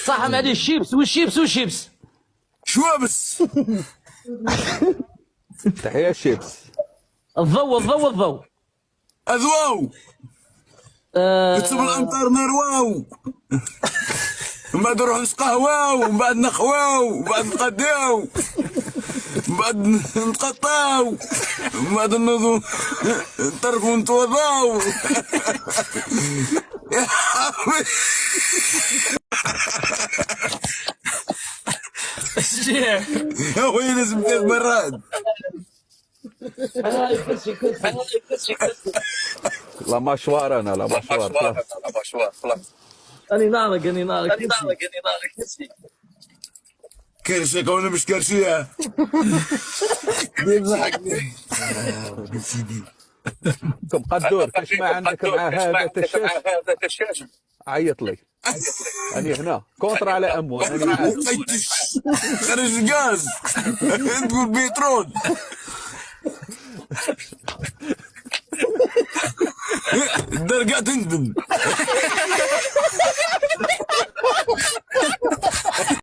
صح معليش شيبس والشيبس شوابس. تحية شيبس. الضوء اذواو كتب الامطار نرواو، من بعد نروح نسقهواو، ومن بعد نخواو، ومن بعد نقداو، من بعد نتقطاو، من بعد نوضو نطرقو نتوضاو. يا حبيبي يا خويا لازم 3 مرات. لا مشوار انا لا مشوار خلاص. اني نارك كرشك ولا مش كرشيه؟ بيضحكني سيدي. انتم قدور كاش ما عندك مع هذا تشاش عيط لي. اني هنا كونتر على امو انا قيتش خرج غاز تقول بترول. الدرقة تندم.